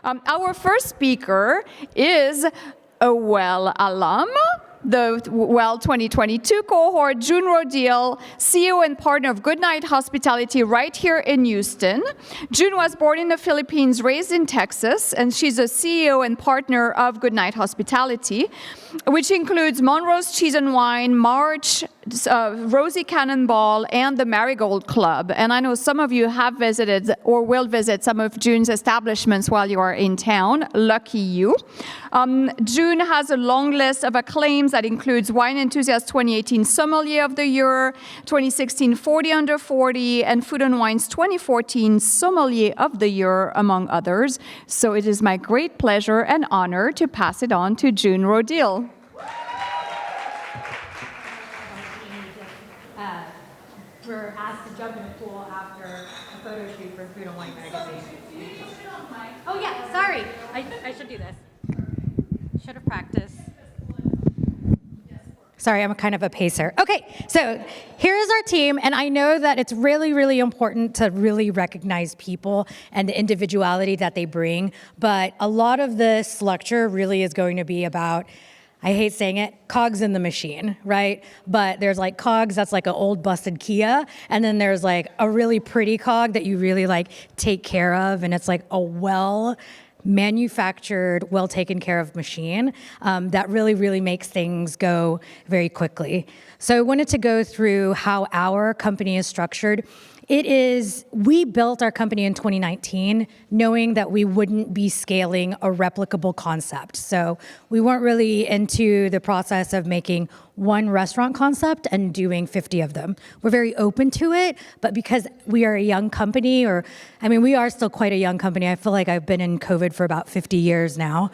Our first speaker is a Well alum, the Well 2022 cohort, June Rodil, CEO and partner of Goodnight Hospitality right here in Houston. June was born in the Philippines, raised in Texas, and she's a CEO and partner of Goodnight Hospitality, which includes Monroe's Cheese and Wine, March, Rosie Cannonball, and the Marigold Club. And I know some of you have visited or will visit some of June's establishments while you are in town. Lucky you. June has a long list of acclaims that includes Wine Enthusiast 2018 Sommelier of the Year, 2016 40 Under 40, and Food & Wine's 2014 Sommelier of the Year, among others. So it is my great pleasure and honor to pass it on to June Rodil. We're asked to jump in a pool after a photo shoot for Food & Wine magazine. Oh yeah, sorry. I should do this. Should have practiced. Sorry, I'm kind of a pacer. Okay, so here's our team, and I know that it's really, really important to really recognize people and the individuality that they bring, but a lot of this lecture really is going to be about, I hate saying it, cogs in the machine, right? But there's like cogs that's like an old busted Kia, and then there's like a really pretty cog that you really like take care of, and it's like a well-manufactured, well-taken care of machine that really, really makes things go very quickly. So I wanted to go through how our company is structured. We built our company in 2019 knowing that we wouldn't be scaling a replicable concept. So we weren't really into the process of making one restaurant concept and doing 50 of them. We're very open to it, but because we are a young company, we are still quite a young company. I feel like I've been in COVID for about 50 years now.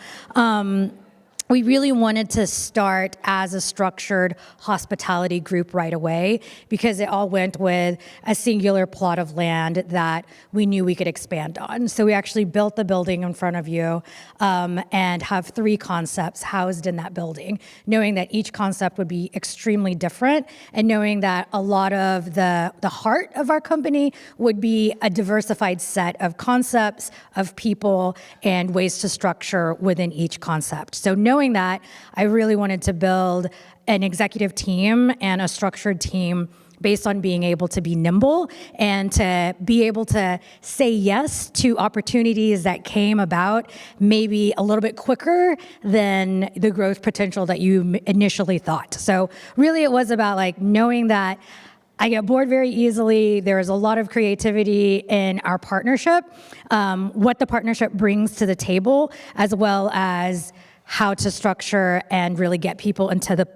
We really wanted to start as a structured hospitality group right away because it all went with a singular plot of land that we knew we could expand on. So we actually built the building in front of you and have 3 concepts housed in that building, knowing that each concept would be extremely different and knowing that a lot of the heart of our company would be a diversified set of concepts, of people, and ways to structure within each concept. So knowing that, I really wanted to build an executive team and a structured team based on being able to be nimble and to be able to say yes to opportunities that came about maybe a little bit quicker than the growth potential that you initially thought. So really it was about like knowing that I get bored very easily. There is a lot of creativity in our partnership, what the partnership brings to the table, as well as how to structure and really get people into the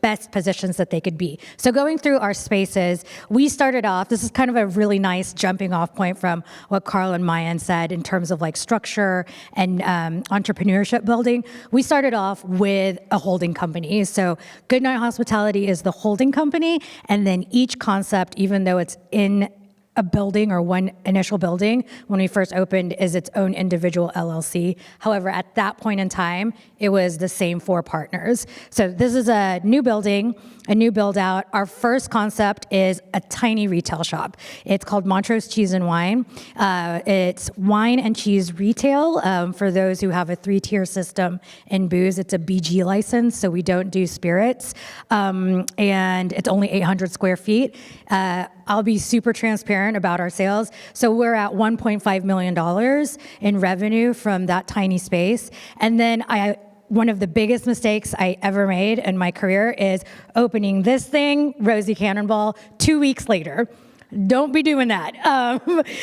best positions that they could be. So going through our spaces, we started off, this is kind of a really nice jumping off point from what Carl and Mayan said in terms of like structure and entrepreneurship building. We started off with a holding company. So Goodnight Hospitality is the holding company, and then each concept, even though it's in a building or one initial building when we first opened is its own individual LLC. However, at that point in time, it was the same 4 partners. So this is a new building, a new build out. Our first concept is a tiny retail shop. It's called Montrose Cheese and Wine. It's wine and cheese retail. For those who have a 3-tier system in booze, it's a BG license, so we don't do spirits. And it's only 800 square feet. I'll be super transparent about our sales. So we're at $1.5 million in revenue from that tiny space. And then one of the biggest mistakes I ever made in my career is opening this thing, Rosie Cannonball, 2 weeks later. Don't be doing that,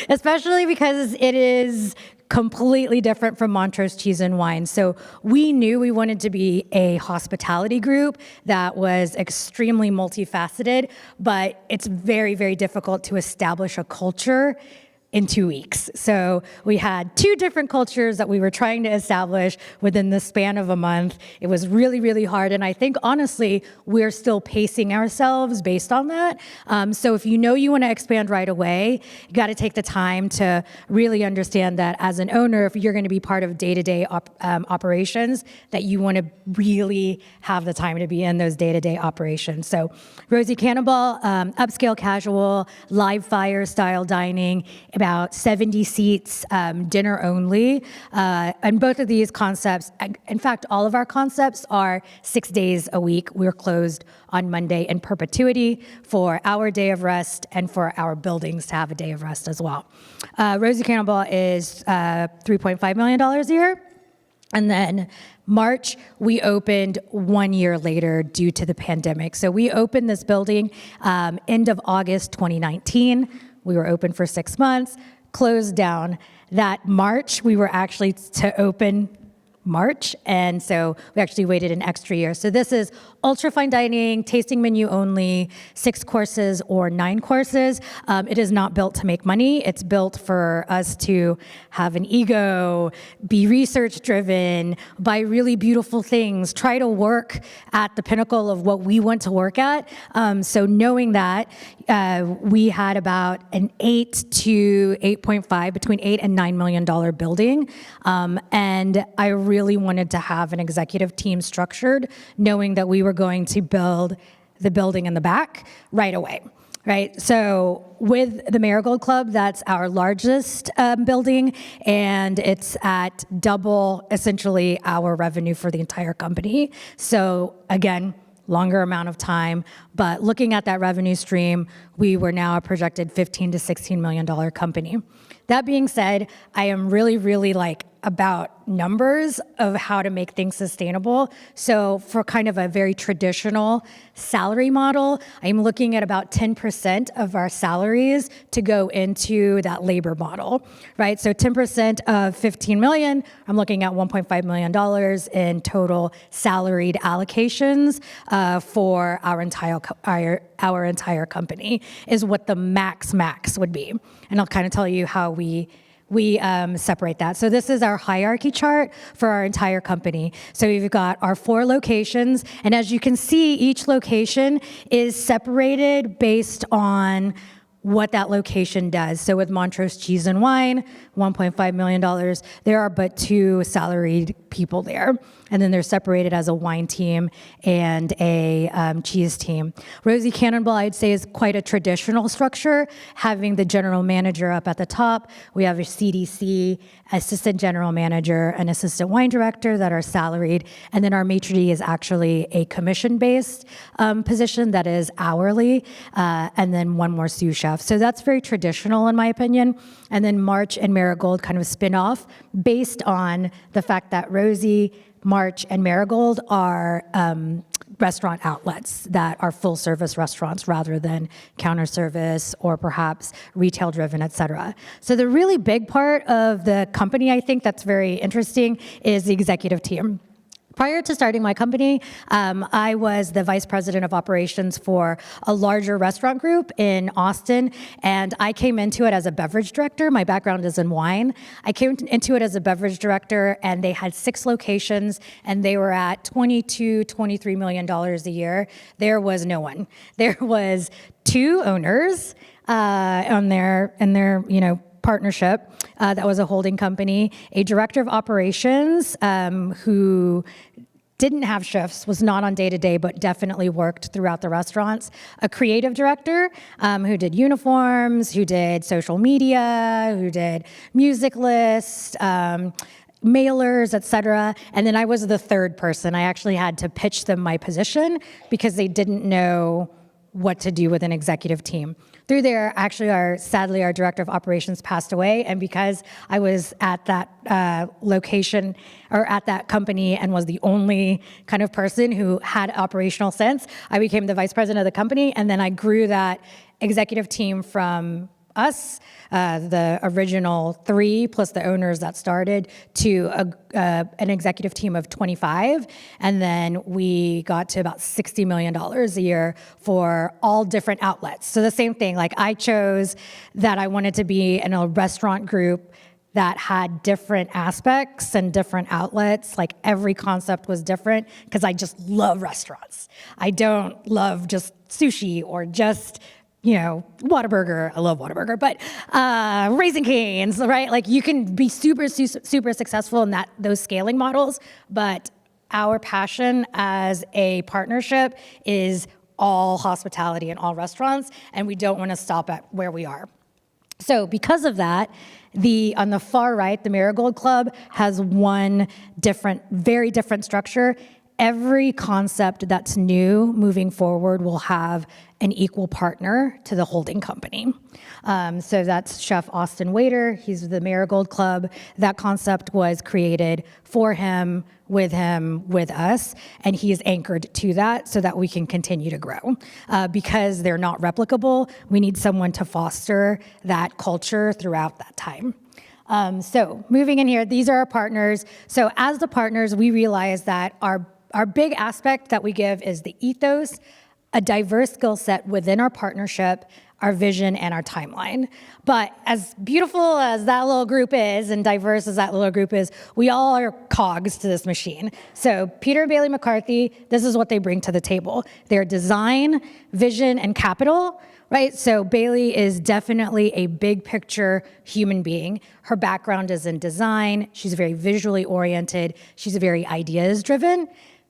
especially because it is completely different from Montrose Cheese and Wine. So we knew we wanted to be a hospitality group that was extremely multifaceted, but it's very, very difficult to establish a culture in 2 weeks. So we had 2 different cultures that we were trying to establish within the span of a month. It was really, really hard. And I think, honestly, we're still pacing ourselves based on that. So if you know you want to expand right away, you got to take the time to really understand that as an owner, if you're going to be part of day-to-day operations, that you want to really have the time to be in those day-to-day operations. So Rosie Cannonball, upscale casual, live fire style dining, about 70 seats, dinner only. And both of these concepts, in fact, all of our concepts are 6 days a week. We're closed on Monday in perpetuity for our day of rest and for our buildings to have a day of rest as well. Rosie Cannonball is $3.5 million a year. And then March, we opened 1 year later due to the pandemic. So we opened this building end of August 2019. We were open for 6 months, closed down. That March, we were actually to open March, and so we actually waited an extra year. So this is ultra fine dining, tasting menu only, 6 courses or 9 courses. It is not built to make money. It's built for us to have an ego, be research driven, buy really beautiful things, try to work at the pinnacle of what we want to work at. So knowing that, we had about an 8 to 8.5, between $8 and $9 million building. And I really wanted to have an executive team structured, knowing that we were going to build the building in the back right away, right? So with the Marigold Club, that's our largest building, and it's at double, essentially, our revenue for the entire company. So again, longer amount of time, but looking at that revenue stream, we were now a projected $15 to $16 million company. That being said, I am really, really about numbers of how to make things sustainable. So for kind of a very traditional salary model, I'm looking at about 10% of our salaries to go into that labor model, right? So 10% of 15 million, I'm looking at $1.5 million in total salaried allocations for our entire company is what the max would be. And I'll kind of tell you how we separate that. So this is our hierarchy chart for our entire company. So we've got our 4 locations, and as you can see, each location is separated based on what that location does. So with Montrose Cheese and Wine, $1.5 million, there are but 2 salaried people there. And then they're separated as a wine team and a cheese team. Rosie Cannonball, I'd say, is quite a traditional structure, having the general manager up at the top. We have a CDC, assistant general manager, an assistant wine director that are salaried. And then our maitre d' is actually a commission-based position that is hourly, and then 1 more sous chef. So that's very traditional in my opinion. And then March and Marigold kind of spin off based on the fact that Rosie, March, and Marigold are restaurant outlets that are full service restaurants rather than counter service or perhaps retail driven, et cetera. So the really big part of the company, I think that's very interesting, is the executive team. Prior to starting my company, I was the vice president of operations for a larger restaurant group in Austin, and I came into it as a beverage director. My background is in wine. I came into it as a beverage director, and they had 6 locations, and they were at $22, $23 million a year. There was no one. There was 2 owners in their partnership that was a holding company, a director of operations who didn't have shifts, was not on day-to-day, but definitely worked throughout the restaurants, a creative director who did uniforms, who did social media, who did music lists, mailers, et cetera. And then I was the third person. I actually had to pitch them my position because they didn't know what to do with an executive team. Through there, actually, sadly, our director of operations passed away, and because I was at that location or at that company and was the only kind of person who had operational sense, I became the vice president of the company, and then I grew that executive team from us, the original 3 plus the owners that started, to an executive team of 25, and then we got to about $60 million a year for all different outlets. So the same thing, I chose that I wanted to be in a restaurant group that had different aspects and different outlets. Every concept was different because I just love restaurants. I don't love just sushi or just Whataburger. I love Whataburger, but Raising Cane's, right? You can be super successful in those scaling models, but our passion as a partnership is all hospitality and all restaurants, and we don't want to stop at where we are. So because of that, on the far right, the Marigold Club has one very different structure. Every concept that's new moving forward will have an equal partner to the holding company. So that's Chef Austin Waiter. He's the Marigold Club. That concept was created for him, with us, and he is anchored to that so that we can continue to grow. Because they're not replicable, we need someone to foster that culture throughout that time. So moving in here, these are our partners. So as the partners, we realize that our big aspect that we give is the ethos, a diverse skill set within our partnership, our vision, and our timeline. But as beautiful as that little group is, and diverse as that little group is, we all are cogs to this machine. So Peter and Bailey McCarthy, this is what they bring to the table. They're design, vision, and capital, right? So Bailey is definitely a big picture human being. Her background is in design. She's very visually oriented. She's very ideas driven.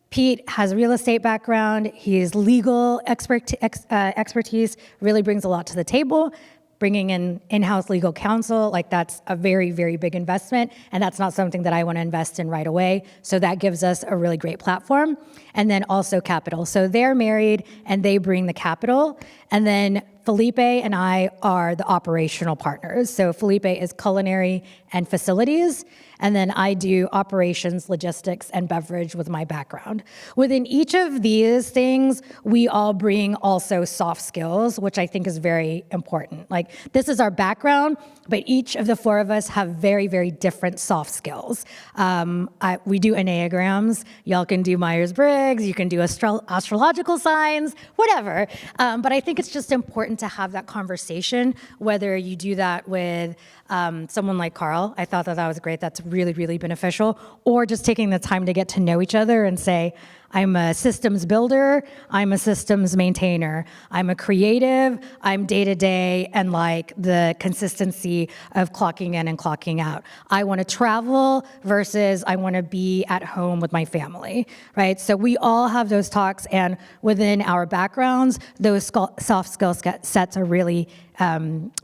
Pete has a real estate background. His legal expertise really brings a lot to the table. Bringing in-house legal counsel, like that's a very, very big investment, and that's not something that I want to invest in right away. So that gives us a really great platform. And then also capital. So they're married and they bring the capital. And then Felipe and I are the operational partners. So Felipe is culinary and facilities, and then I do operations, logistics, and beverage with my background. Within each of these things, we all bring also soft skills, which I think is very important. Like, this is our background, but each of the four of us have very, very different soft skills. We do Enneagrams. Y'all can do Myers-Briggs. You can do astrological signs, whatever. But I think it's just important to have that conversation, whether you do that with someone like Carl. I thought that was great. That's really, really beneficial. Or just taking the time to get to know each other and say, I'm a systems builder, I'm a systems maintainer, I'm a creative, I'm day-to-day, and like the consistency of clocking in and clocking out. I want to travel versus I want to be at home with my family, right? So we all have those talks, and within our backgrounds, those soft skill sets are really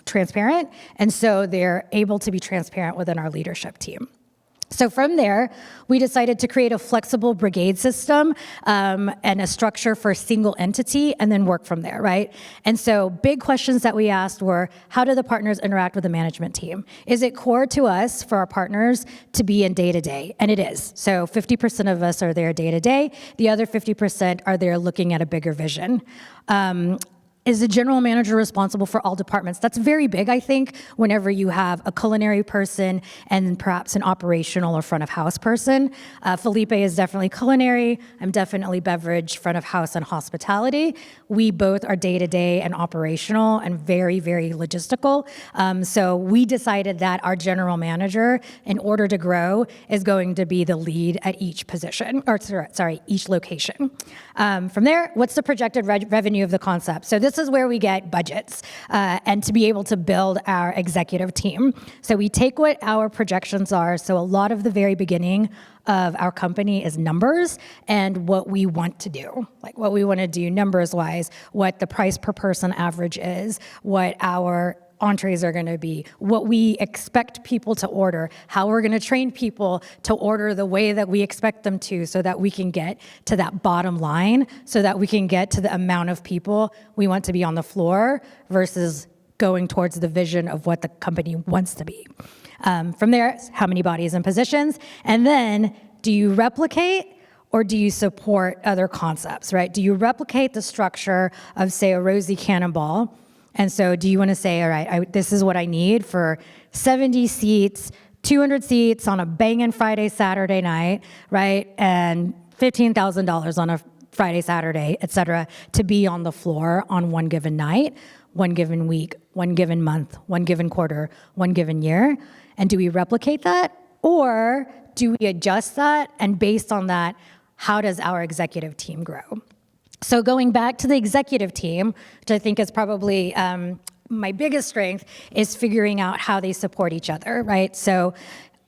transparent, and so they're able to be transparent within our leadership team. So from there, we decided to create a flexible brigade system and a structure for a single entity, and then work from there, right? And so big questions that we asked were, how do the partners interact with the management team? Is it core to us for our partners to be in day-to-day? And it is. So 50% of us are there day-to-day. The other 50% are there looking at a bigger vision. Is the general manager responsible for all departments? That's very big, I think, whenever you have a culinary person and perhaps an operational or front of house person. Felipe is definitely culinary. I'm definitely beverage, front of house, and hospitality. We both are day-to-day and operational and very, very logistical. So we decided that our general manager, in order to grow, is going to be the lead at each position, or sorry, each location. From there, what's the projected revenue of the concept? So this is where we get budgets and to be able to build our executive team. So we take what our projections are. So a lot of the very beginning of our company is numbers and what we want to do, like what we want to do numbers-wise, what the price per person average is, what our entrees are going to be, what we expect people to order, how we're going to train people to order the way that we expect them to, so that we can get to that bottom line, so that we can get to the amount of people we want to be on the floor versus going towards the vision of what the company wants to be. From there, how many bodies and positions? And then, do you replicate or do you support other concepts, right? Do you replicate the structure of, say, a Rosie Cannonball? And so do you want to say, all right, this is what I need for 70 seats, 200 seats on a banging Friday, Saturday night, right? And $15,000 on a Friday, Saturday, et cetera, to be on the floor on one given night, one given week, one given month, one given quarter, one given year. And do we replicate that? Or do we adjust that? And based on that, how does our executive team grow? So going back to the executive team, which I think is probably my biggest strength, is figuring out how they support each other, right? So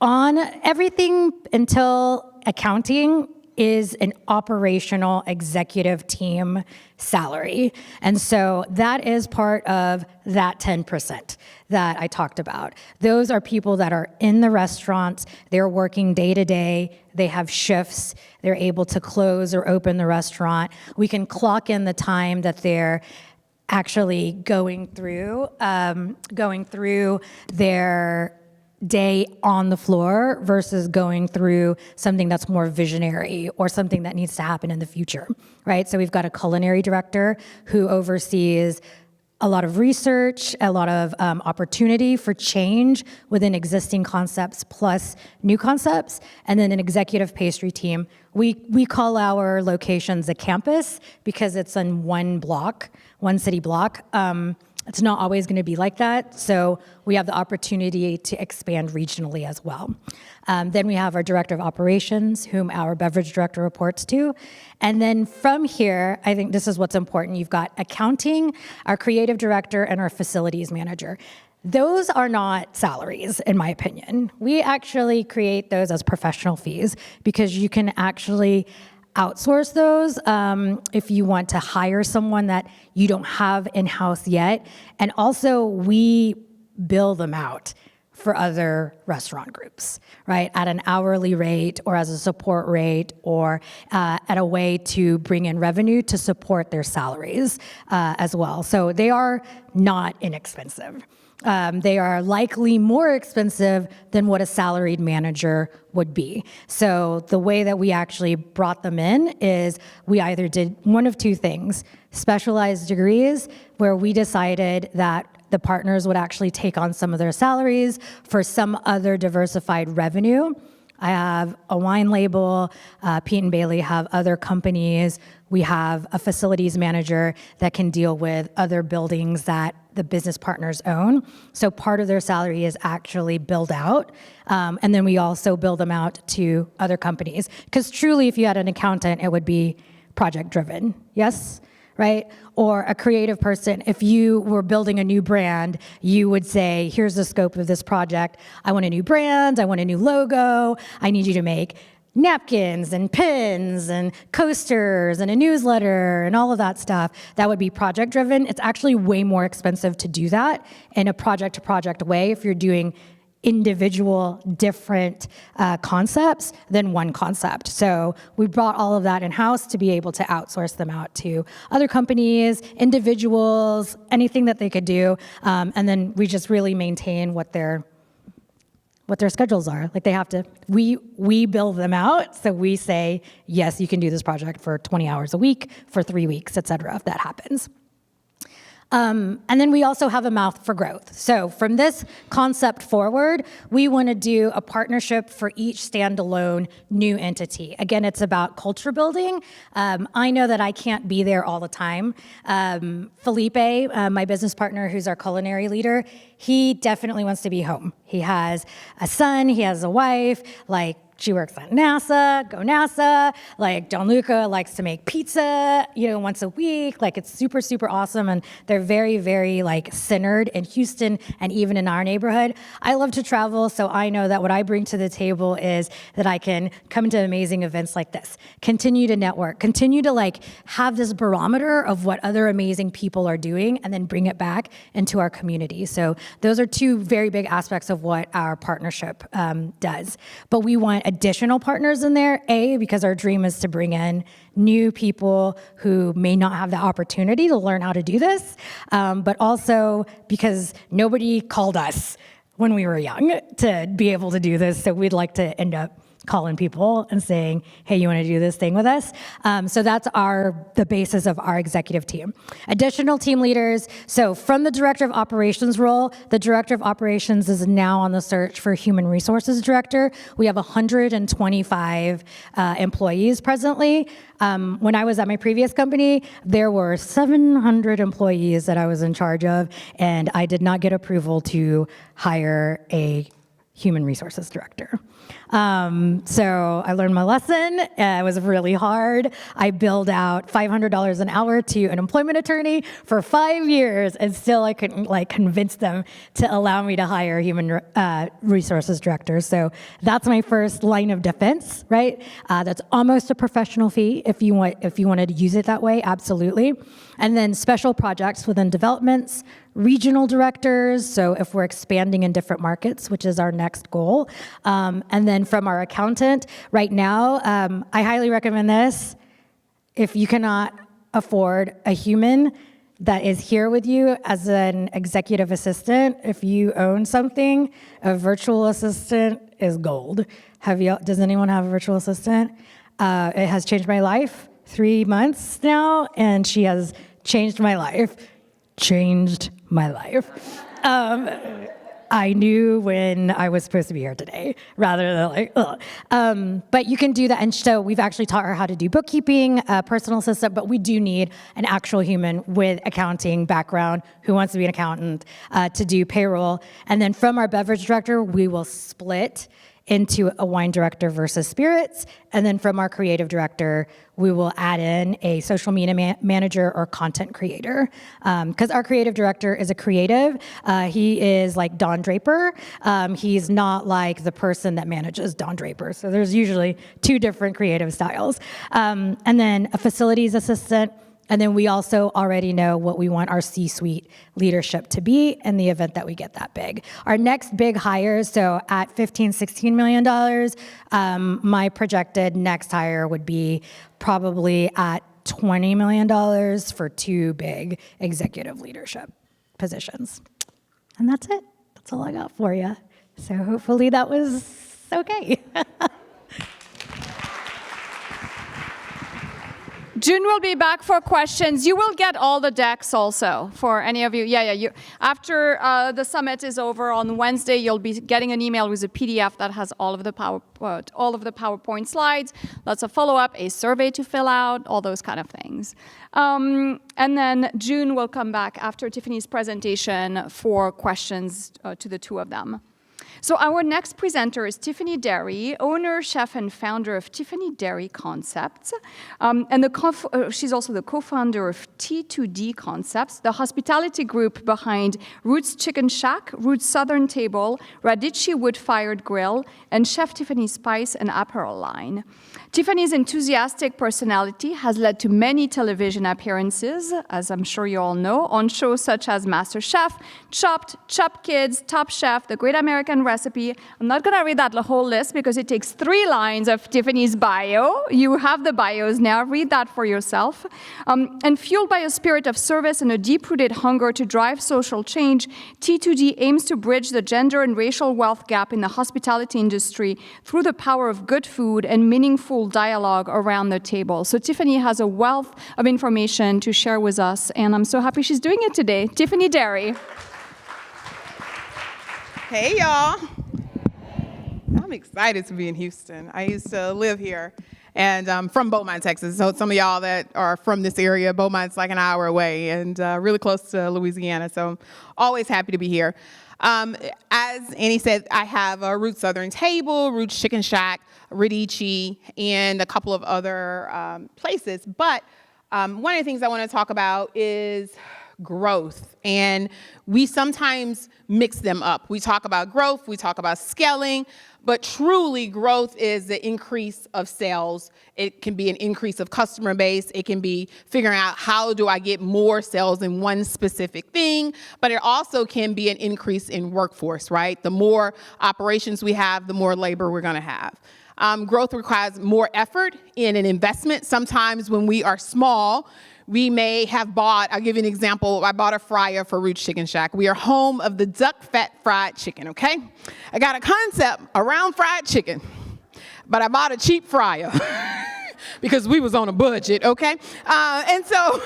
on everything until accounting is an operational executive team salary. And so that is part of that 10% that I talked about. Those are people that are in the restaurants, they're working day to day, they have shifts, they're able to close or open the restaurant. We can clock in the time that they're actually going through their day on the floor versus going through something that's more visionary or something that needs to happen in the future, right? So we've got a culinary director who oversees a lot of research, a lot of opportunity for change within existing concepts plus new concepts, and then an executive pastry team. We call our locations a campus because it's in one city block. It's not always going to be like that, so we have the opportunity to expand regionally as well. Then we have our director of operations, whom our beverage director reports to. And then from here, I think this is what's important. You've got accounting, our creative director, and our facilities manager. Those are not salaries, in my opinion. We actually create those as professional fees because you can actually outsource those if you want to hire someone that you don't have in-house yet. And also, we bill them out for other restaurant groups, right? At an hourly rate or as a support rate or at a way to bring in revenue to support their salaries as well. So they are not inexpensive. They are likely more expensive than what a salaried manager would be. So the way that we actually brought them in is we either did one of two things: specialized degrees, where we decided that the partners would actually take on some of their salaries for some other diversified revenue. I have a wine label, Pete and Bailey have other companies. We have a facilities manager that can deal with other buildings that the business partners own. So part of their salary is actually billed out. And then we also bill them out to other companies. Because truly, if you had an accountant, it would be project driven, yes? Right? Or a creative person, if you were building a new brand, you would say, here's the scope of this project. I want a new brand, I want a new logo, I need you to make napkins and pins and coasters and a newsletter and all of that stuff. That would be project driven. It's actually way more expensive to do that in a project to project way if you're doing individual different concepts than one concept. So we brought all of that in-house to be able to outsource them out to other companies, individuals, anything that they could do. And then we just really maintain what their schedules are. Like they have to, we bill them out. So we say, yes, you can do this project for 20 hours a week, for 3 weeks, et cetera, if that happens. And then we also have a mouth for growth. So from this concept forward, we want to do a partnership for each standalone new entity. Again, it's about culture building. I know that I can't be there all the time. Felipe, my business partner, who's our culinary leader, he definitely wants to be home. He has a son, he has a wife, she works at NASA, go NASA. Gianluca likes to make pizza, once a week. It's super, super awesome. And they're very, very centered in Houston and even in our neighborhood. I love to travel, so I know that what I bring to the table is that I can come to amazing events like this, continue to network, continue to have this barometer of what other amazing people are doing and then bring it back into our community. So those are two very big aspects of what our partnership does. But we want additional partners in there, because our dream is to bring in new people who may not have the opportunity to learn how to do this, but also because nobody called us when we were young to be able to do this, so we'd like to end up calling people and saying, hey, you want to do this thing with us? So that's the basis of our executive team. Additional team leaders. So from the director of operations role, the director of operations is now on the search for human resources director. We have 125 employees presently. When I was at my previous company, there were 700 employees that I was in charge of, and I did not get approval to hire a human resources director. So I learned my lesson. It was really hard. I billed out $500 an hour to an employment attorney for 5 years, and still I couldn't convince them to allow me to hire a human resources director. So that's my first line of defense, right? That's almost a professional fee if you wanted to use it that way, absolutely. And then special projects within developments, regional directors, so if we're expanding in different markets, which is our next goal. And then from our accountant, right now, I highly recommend this. If you cannot afford a human that is here with you as an executive assistant, if you own something, a virtual assistant is gold. Does anyone have a virtual assistant? It has changed my life. 3 months now, and she has changed my life. I knew when I was supposed to be here today, rather than ugh. But you can do that, and so we've actually taught her how to do bookkeeping, personal assistant, but we do need an actual human with accounting background who wants to be an accountant to do payroll. And then from our beverage director, we will split into a wine director versus spirits. And then from our creative director, we will add in a social media manager or content creator. Because our creative director is a creative. He is like Don Draper. He's not like the person that manages Don Draper. So there's usually 2 different creative styles. And then a facilities assistant. And then we also already know what we want our C-suite leadership to be in the event that we get that big. Our next big hires, so at $15-16 million, my projected next hire would be probably at $20 million for 2 big executive leadership positions. And that's it. That's all I got for you. So hopefully that was okay. June will be back for questions. You will get all the decks also for any of you. After the summit is over on Wednesday, you'll be getting an email with a PDF that has all of the PowerPoint slides, lots of follow-up, a survey to fill out, all those kind of things. And then June will come back after Tiffany's presentation for questions to the 2 of them. So our next presenter is Tiομμany Derry, owner, chef, and founder of Tiομμany Derry Concepts. And she's also the co-founder of T2D Concepts, the hospitality group behind Roots Chicken Shack, Roots Southern Table, Radici Wood-Fired Grill, and Chef Tiffany Spice and Apparel line. Tiffany's enthusiastic personality has led to many television appearances, as I'm sure you all know, on shows such as MasterChef, Chopped, Chop Kids, Top Chef, The Great American Recipe. I'm not going to read that whole list because it takes 3 lines of Tiffany's bio. You have the bios now. Read that for yourself. And fueled by a spirit of service and a deep-rooted hunger to drive social change, T2D aims to bridge the gender and racial wealth gap in the hospitality industry through the power of good food and meaningful dialogue around the table. So Tiffany has a wealth of information to share with us, and I'm so happy she's doing it today. Tiομμany Derry. Hey, y'all. I'm excited to be in Houston. I used to live here, and I'm from Beaumont, Texas. So some of y'all that are from this area, Beaumont's like an hour away and really close to Louisiana. So I'm always happy to be here. As Annie said, I have a Roots Southern Table, Roots Chicken Shack, Radici, and a couple of other places. But one of the things I want to talk about is growth. And we sometimes mix them up. We talk about growth, we talk about scaling, but truly growth is the increase of sales. It can be an increase of customer base. It can be figuring out how do I get more sales in one specific thing, but it also can be an increase in workforce, right? The more operations we have, the more labor we're gonna have. Growth requires more effort in an investment. Sometimes when we are small, we may have bought, I'll give you an example, I bought a fryer for Roots Chicken Shack. We are home of the duck fat fried chicken, okay? I got a concept around fried chicken, but I bought a cheap fryer because we was on a budget, okay? And so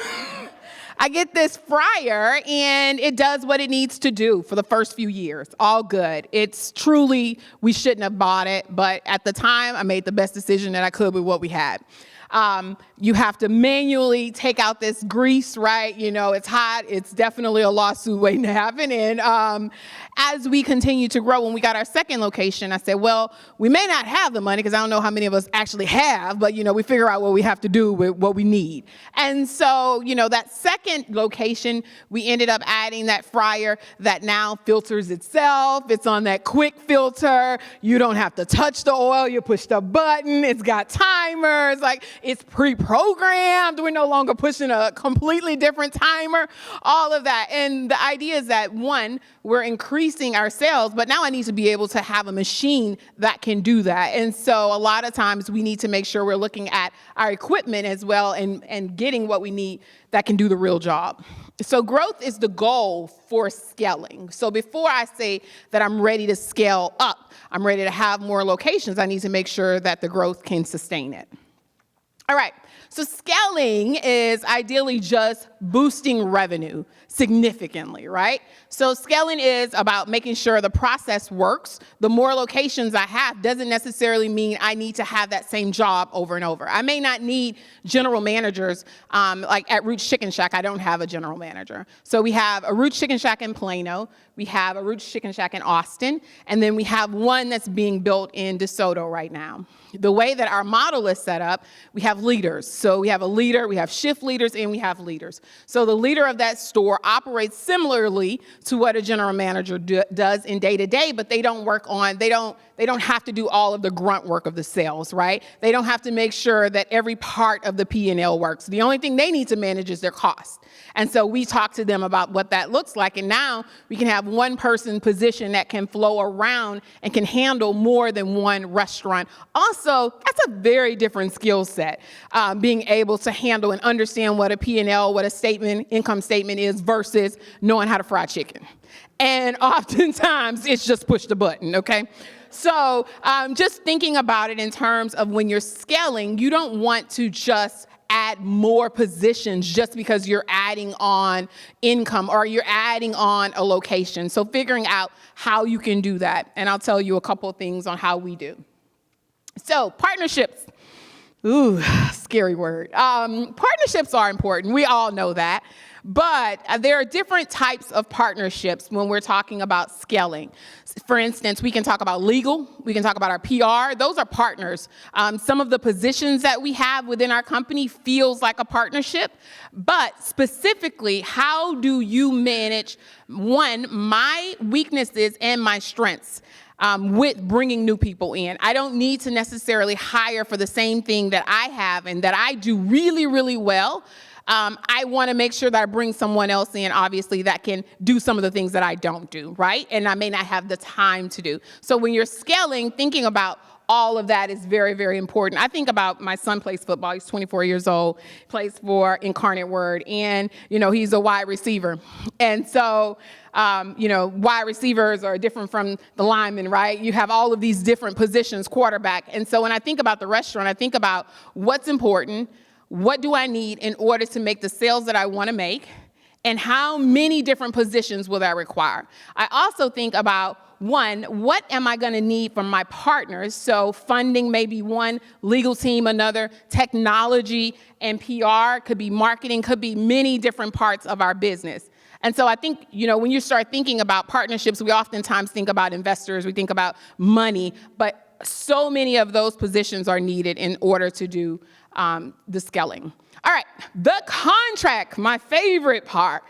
I get this fryer and it does what it needs to do for the first few years, all good. It's truly, we shouldn't have bought it, but at the time I made the best decision that I could with what we had. You have to manually take out this grease, right? You know, it's hot. It's definitely a lawsuit waiting to happen. And as we continue to grow, when we got our second location, I said, well, we may not have the money because I don't know how many of us actually have, but, you know, we figure out what we have to do with what we need. And so, you know, that second location, we ended up adding that fryer that now filters itself. It's on that quick filter. You don't have to touch the oil. You push the button. It's got timers. Like, it's pre-programmed. We're no longer pushing a completely different timer, all of that. And the idea is that, one, we're increasing our sales, but now I need to be able to have a machine that can do that. And so a lot of times we need to make sure we're looking at our equipment as well and getting what we need that can do the real job. So growth is the goal for scaling. So before I say that I'm ready to scale up, I'm ready to have more locations, I need to make sure that the growth can sustain it. All right, so scaling is ideally just boosting revenue significantly, right? So scaling is about making sure the process works. The more locations I have doesn't necessarily mean I need to have that same job over and over. I may not need general managers, like at Roots Chicken Shack, I don't have a general manager. So we have a Roots Chicken Shack in Plano, we have a Roots Chicken Shack in Austin, and then we have one that's being built in DeSoto right now. The way that our model is set up, we have leaders. So we have a leader, we have shift leaders, and we have leaders. So the leader of that store operates similarly to what a general manager does in day-to-day, but they don't have to do all of the grunt work of the sales, right? They don't have to make sure that every part of the P&L works. The only thing they need to manage is their cost. And so we talk to them about what that looks like, and now we can have one person position that can flow around and can handle more than one restaurant. Also, that's a very different skill set, being able to handle and understand what a P&L, what a income statement is versus knowing how to fry chicken. And oftentimes it's just push the button, okay? So just thinking about it in terms of when you're scaling, you don't want to just add more positions just because you're adding on income or you're adding on a location. So figuring out how you can do that. And I'll tell you a couple of things on how we do. So partnerships. Ooh, scary word. Partnerships are important. We all know that. But there are different types of partnerships when we're talking about scaling. For instance, we can talk about legal. We can talk about our PR. Those are partners. Some of the positions that we have within our company feels like a partnership. But specifically, how do you manage, one, my weaknesses and my strengths? With bringing new people in. I don't need to necessarily hire for the same thing that I have and that I do really, really well. I want to make sure that I bring someone else in, obviously, that can do some of the things that I don't do, right? And I may not have the time to do. So when you're scaling, thinking about all of that is very, very important. I think about my son plays football. He's 24 years old, plays for Incarnate Word, and, you know, he's a wide receiver. And so, you know, wide receivers are different from the linemen, right? You have all of these different positions, quarterback. And so when I think about the restaurant, I think about what's important, what do I need in order to make the sales that I want to make, and how many different positions will that require? I also think about, one, what am I going to need from my partners? So funding may be one, legal team another, technology and PR, could be marketing, could be many different parts of our business. And so I think, you know, when you start thinking about partnerships, we oftentimes think about investors, we think about money, but so many of those positions are needed in order to do the scaling. All right, the contract, my favorite part.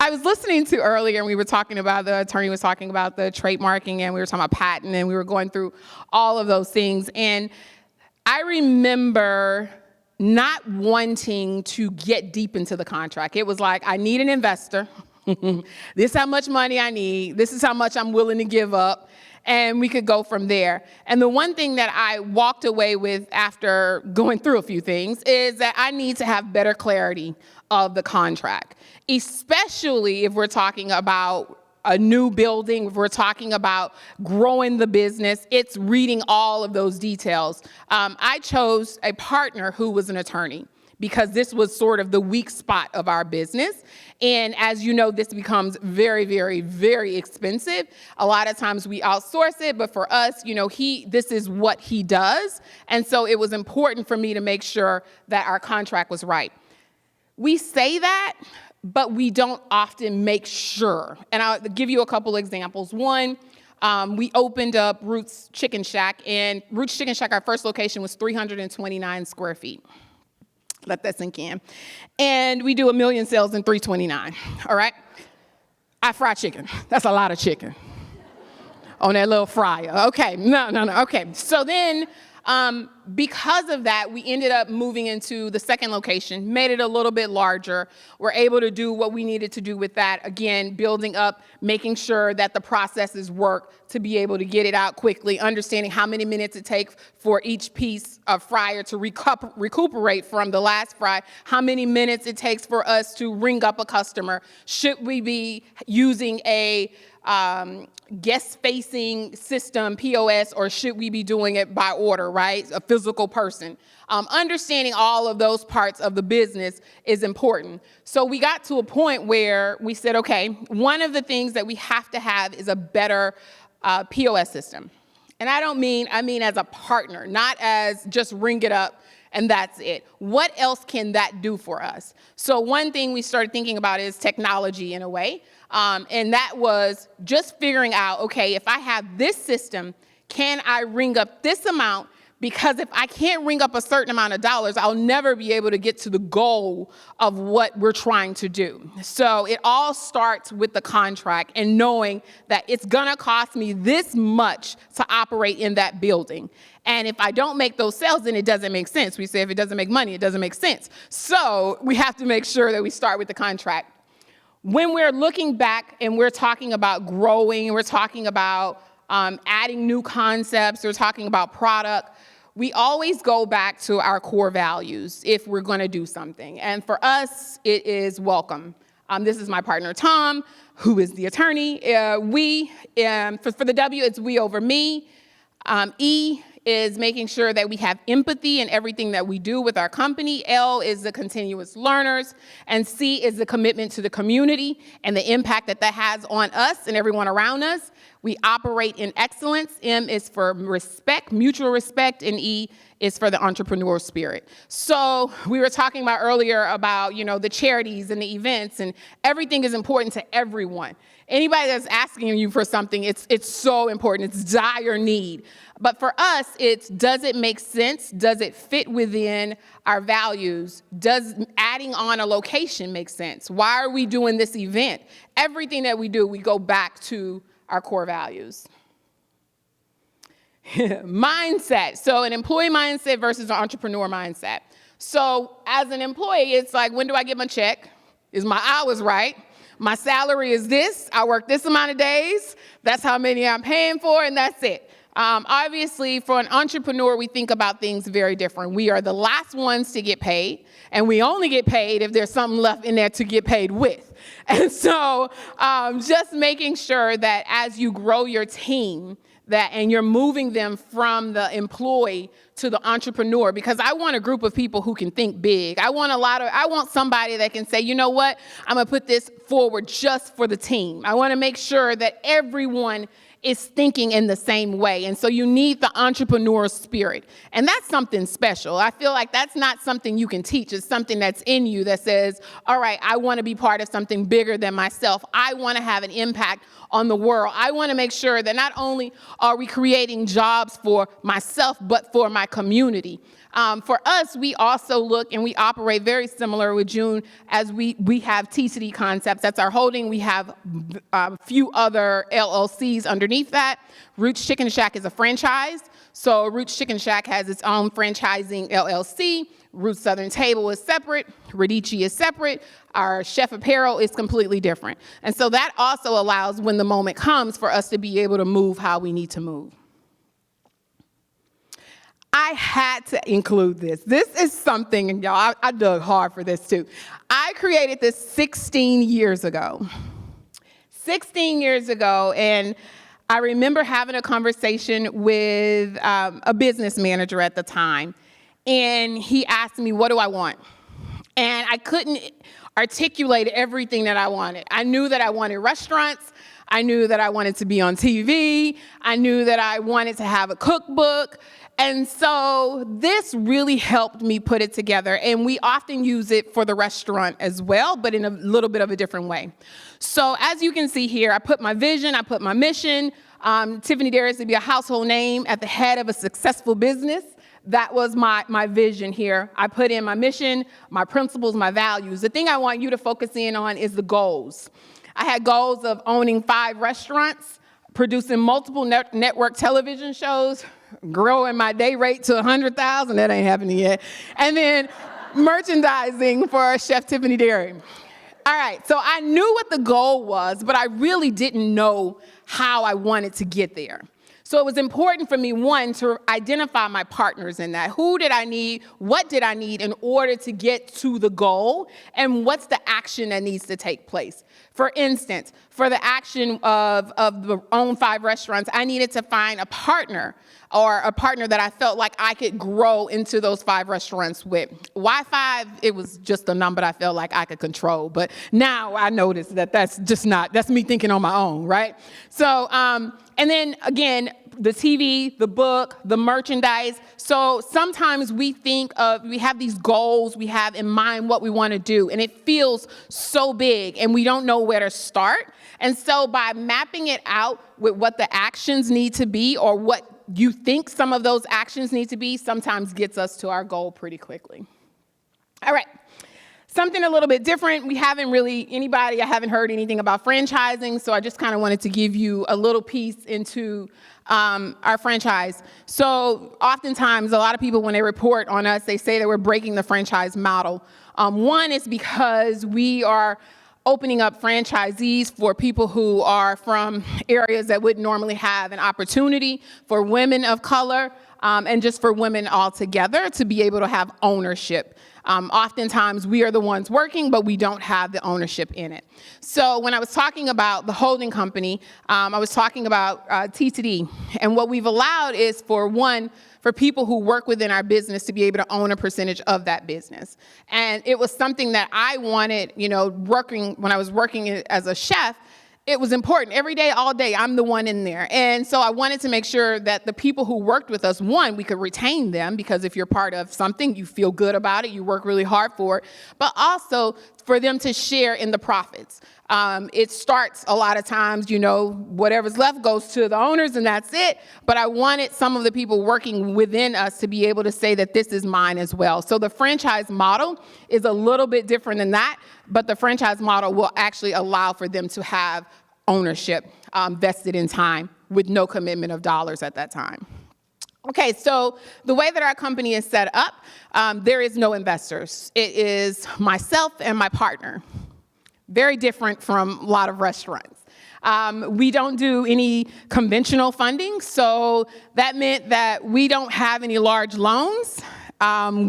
I was listening to earlier, and we were talking about, the attorney was talking about the trademarking, and we were talking about patent, and we were going through all of those things. And I remember not wanting to get deep into the contract. It was like, I need an investor. This is how much money I need. This is how much I'm willing to give up. And we could go from there. And the one thing that I walked away with after going through a few things is that I need to have better clarity of the contract, especially if we're talking about a new building, if we're talking about growing the business. It's reading all of those details. I chose a partner who was an attorney, because this was sort of the weak spot of our business. And as you know, this becomes very, very, very expensive. A lot of times we outsource it, but for us, this is what he does. And so it was important for me to make sure that our contract was right. We say that, but we don't often make sure. And I'll give you a couple examples. One, we opened up Roots Chicken Shack, and Roots Chicken Shack, our first location, was 329 square feet. Let that sink in. And we do 1 million sales in 329, all right? I fry chicken. That's a lot of chicken on that little fryer. Okay, no, okay. So then, because of that, we ended up moving into the second location, made it a little bit larger. We're able to do what we needed to do with that. Again, building up, making sure that the processes work to be able to get it out quickly, understanding how many minutes it takes for each piece of fryer to recuperate from the last fry, how many minutes it takes for us to ring up a customer. Should we be using a guest-facing system, POS, or should we be doing it by order, right? A physical person. Understanding all of those parts of the business is important. So we got to a point where we said, okay, one of the things that we have to have is a better POS system. And I mean as a partner, not as just ring it up and that's it. What else can that do for us? So one thing we started thinking about is technology in a way. And that was just figuring out, okay, if I have this system, can I ring up this amount? Because if I can't ring up a certain amount of dollars, I'll never be able to get to the goal of what we're trying to do. So it all starts with the contract and knowing that it's gonna cost me this much to operate in that building. And if I don't make those sales, then it doesn't make sense. We say if it doesn't make money, it doesn't make sense. So we have to make sure that we start with the contract. When we're looking back and we're talking about growing, we're talking about adding new concepts, we're talking about product, we always go back to our core values if we're going to do something. And for us, it is welcome. This is my partner, Tom, who is the attorney. For the W, it's we over me. E is making sure that we have empathy in everything that we do with our company. L is the continuous learners. And C is the commitment to the community and the impact that that has on us and everyone around us. We operate in excellence. M is for respect, mutual respect, and E is for the entrepreneurial spirit. So we were talking about earlier about, the charities and the events, and everything is important to everyone. Anybody that's asking you for something, it's so important. It's dire need. But for us, it's, does it make sense? Does it fit within our values? Does adding on a location make sense? Why are we doing this event? Everything that we do, we go back to our core values. Mindset. So an employee mindset versus an entrepreneur mindset. So as an employee, it's like, when do I get my check? Is my hours right? My salary is this. I work this amount of days. That's how many I'm paying for, and that's it. Obviously, for an entrepreneur, we think about things very different. We are the last ones to get paid, and we only get paid if there's something left in there to get paid with. And so just making sure that as you grow your team, and you're moving them from the employee to the entrepreneur, because I want a group of people who can think big. I want somebody that can say, you know what, I'm gonna put this forward just for the team. I wanna make sure that everyone is thinking in the same way. And so you need the entrepreneurial spirit. And that's something special. I feel like that's not something you can teach. It's something that's in you that says, all right, I want to be part of something bigger than myself. I want to have an impact on the world. I want to make sure that not only are we creating jobs for myself, but for my community. For us, we also look and we operate very similar with June, as we have TCD Concepts. That's our holding. We have a few other LLCs underneath that. Roots Chicken Shack is a franchise. So Roots Chicken Shack has its own franchising LLC. Roots Southern Table is separate. Radici is separate. Our chef apparel is completely different. And so that also allows, when the moment comes, for us to be able to move how we need to move. I had to include this. This is something, and y'all, I dug hard for this too. I created this 16 years ago. 16 years ago, and I remember having a conversation with a business manager at the time, and he asked me, what do I want? And I couldn't articulate everything that I wanted. I knew that I wanted restaurants. I knew that I wanted to be on TV. I knew that I wanted to have a cookbook. And so this really helped me put it together. And we often use it for the restaurant as well, but in a little bit of a different way. So as you can see here, I put my vision, I put my mission. Tiffany Derry is to be a household name at the head of a successful business. That was my vision here. I put in my mission, my principles, my values. The thing I want you to focus in on is the goals. I had goals of owning 5 restaurants, producing multiple network television shows, growing my day rate to $100,000, that ain't happening yet, and then merchandising for Chef Tiffany Derry. All right, so I knew what the goal was, but I really didn't know how I wanted to get there. So it was important for me, one, to identify my partners in that. Who did I need? What did I need in order to get to the goal? And what's the action that needs to take place? For instance, for the action of the own 5 restaurants, I needed to find a partner, or a partner that I felt like I could grow into those 5 restaurants with. Why 5? It was just a number that I felt like I could control. But now I notice that that's me thinking on my own, right? So, and then again, the TV, the book, the merchandise. So sometimes we have these goals, we have in mind what we want to do, and it feels so big, and we don't know where to start. And so by mapping it out with what the actions need to be, or what you think some of those actions need to be, sometimes gets us to our goal pretty quickly. All right. Something a little bit different. I haven't heard anything about franchising, so I just kind of wanted to give you a little piece into our franchise. So oftentimes, a lot of people, when they report on us, they say that we're breaking the franchise model. One is because we are opening up franchisees for people who are from areas that wouldn't normally have an opportunity, for women of color, and just for women altogether to be able to have ownership. Oftentimes, we are the ones working, but we don't have the ownership in it. So when I was talking about the holding company, I was talking about Tiομμany. And what we've allowed is for people who work within our business to be able to own a percentage of that business. And it was something that I wanted, when I was working as a chef. It was important. Every day, all day, I'm the one in there. And so I wanted to make sure that the people who worked with us, one, we could retain them, because if you're part of something, you feel good about it, you work really hard for it, but also for them to share in the profits. It starts a lot of times, whatever's left goes to the owners and that's it. But I wanted some of the people working within us to be able to say that this is mine as well. So the franchise model is a little bit different than that, but the franchise model will actually allow for them to have ownership vested in time with no commitment of dollars at that time. Okay, so the way that our company is set up, there is no investors. It is myself and my partner. Very different from a lot of restaurants. We don't do any conventional funding, so that meant that we don't have any large loans.